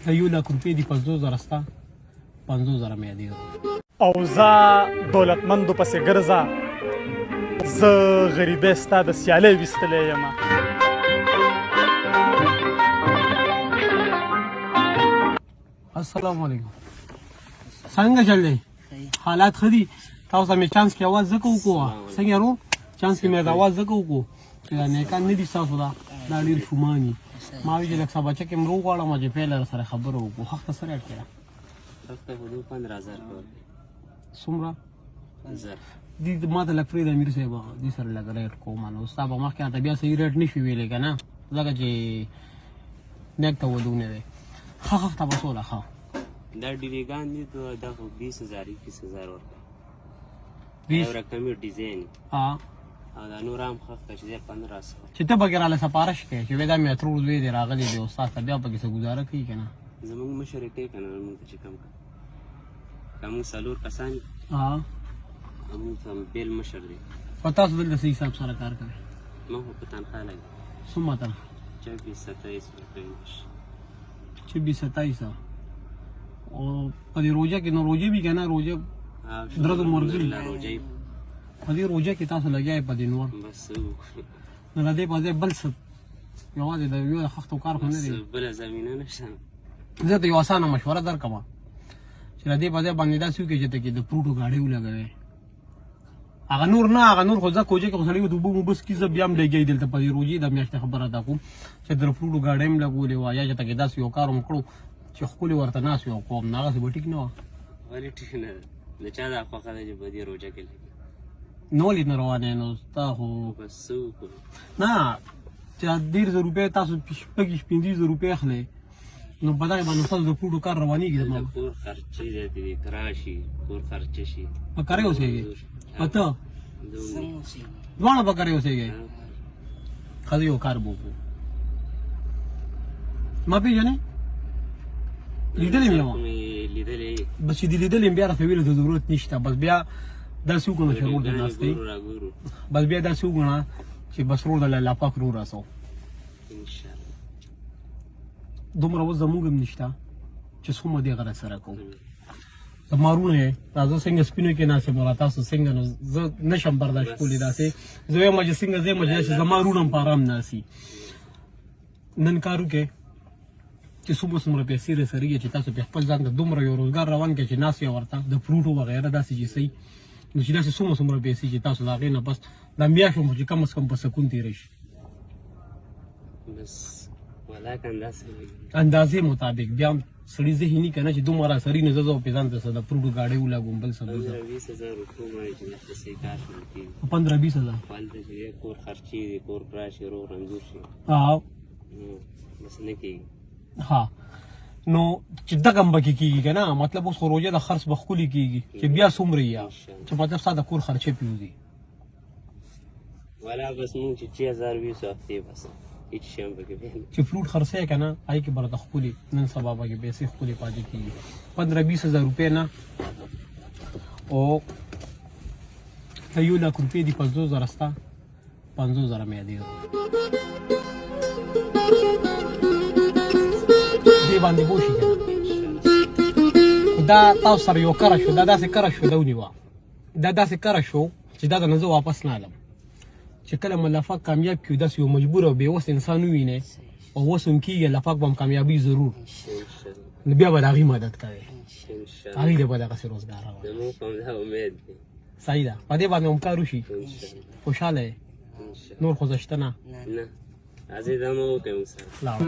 ته 1,00,000 روپۍ دي 50,000 ستا 50,000 مې یادېږي او زه دولتمندو پسې ګرځه زه غریبۍ ستا د سیالۍ ویستلی یم السلام علیکم څنګه چل دی حالات ښه دي تاسو ته مې چانس کې اواز ځکه وکړو څنګه ورو چانس کې مې د اواز ځکه وکړو چې دا نیکان نه دي ستاسو دا ډېر شومان دي ما ویل چې لږ څه بچه کې مې وغواړم چې پیله سره خبره وکړو حق ته سره اړتیا ده حق ته خو 15,000 څومره 15,000 دي ما ته لږ فرید امیر صاحب دې سره لږ ریټ کوم نو ستا به مخکې راته بیا صحیح ریټ نه شي ویلی که نه ځکه چې نیک ته ودونه دی ښه ښه ته به څوله ښه دا ډیلیګان دي دا خو 20,000 21,000 ورکړه 20 یو رقمي ډیزاین او دا نور هم ښه ښه چې دی 1500 چې ته پکې راله سپارش کوې چې وایي دا مې اترو لوی دی راغلی دی استاد ته بیا پکې څه ګزاره کوي که نه زمونږ مشر یې کوي که نه مونږ ته چې کم که مونږ 4 کسان مونږ ته بیل مشر دی او تاسو دلته څه حساب سره کار کوئ ما خو په تنخواه لګي څومره تنخواه 24-27 روپۍ 26-27 او په دې روژه کې نو روژې وي که نه روژه درد و مرګي روژه په دې روژه کې تاسو لګیا یې په دې نور بس نو د دې په ځای بل څه یوازې د یو د خښتو کار خو نه دی بله زمینه نشته زه ته یو اسانه مشوره درکړم چې د دې په ځای باندې داسې وکړې چې ته کې د فروټو ګاډۍ ولګوې هغه نور نه هغه نور خو زه کوجه کې خو سړی د اوبه موبه څکي زه بیا هم لګیا دلته په دې روژې د میاشتې خبره ده کوم چې د فروټو ګاډۍ هم لګولې وه یا چې ته کې داسې یو کار هم کړو چې ښکلې ورته ناست وي او کوم نه هغسې به ټیک نه وه ولې ټیک نه ده د چا دا خوښه ده چې په دې روژه کې لګي نو ولې نه روانې نو ستا خو بس څه وکړو نه چې 1,500 روپۍ تاسو 25-50 روپۍ اخلئ نو په دغې باندې ستاسو د فروټو کار روانېږي د کور خرچې زیاتې دي کرا شي کور خرچه شي په کرۍ اوسېږئ او ته دواړه په کرۍ اوسېږئ ښه زه یو کار به وکړو ما پېژنې لیدلی مې یم لیدلی بس چې دې لیدلی یم بیا راته ویلو ته ضرورت نشته بس بیا داسې وګڼه چې رور د ناستئ بس بیا داسې وګڼه چې بس رور د الله پاک رور راسو انشاءالله دومره اوس زموږ هم نشته چې څومره دې غره سره کوو زما وروڼه یې راځه څنګه سپینو کې ناست یم تاسو څنګه نو زه نشم برداشت کولی داسې زه وایم چې څنګه زه یم چې زما وروڼه هم په ارام ناستي نن کار وکړئ چې څومره پیسې رسېږي چې تاسو په خپل ځان ته دومره یو روزګار روان کړئ چې ناست یې ورته د فروټو وغیره داسې چې صحیح نو چې داسې څومره پیسې چې تاسو د هغې نه بس دا میاشت هم چې کم از کم په سکون تېری شي بس ولاکه اندازې مطابق بیا هم سړي ذهني که نه چې دومره سړي نه زه په ځان ته څه د فروټو ګاډۍ ولګوم بل څه 15-20 هزار روپۍ باندې چې دلته صحیح کار شروع کېږي 15-20 هزار هلته چې کور خرچې دي کور کرا شي روغ رنځور شي بس نه کېږي ها نو چې دغه هم پکې کېږي که نه مطلب اوس خو روژه د خرڅ به ښکلې کېږي چې بیا څومره یې چې مطلب ستا د کور خرچې پې وځي ولا بس مونږ چې 6,000 هفتې بس هېڅ شی هم پکې بیا چې فروټ خرڅوې که نه هغې کې به راته ښکلې نن سبا پکې پیسې ښکلې پاتې کېږي 15-20 هزار روپۍ نه او ته 1,00,000 روپۍ دي 50,000 ستا 50,000 مې یادېږي دې باندې پوه شي که نه دا تاسو سره یو کره شو دا داسې کره شو دا ونیوه دا داسې کره شو چې دا د نه زه واپس نه علم چې کله ملافق کامیاب کړو داسې یو مجبور او بېوس انسان ووینئ او اوس هم کېږي الله پاک به هم کامیابي ضرور نو بیا به د هغې مدد کوئ هغې له به دغسې روزګار روان صحیح ده په دې باندې هم کار وشي خوشحاله یې نور خو زه شته نه راځئ دا مه وکړئ موږ سره لاړ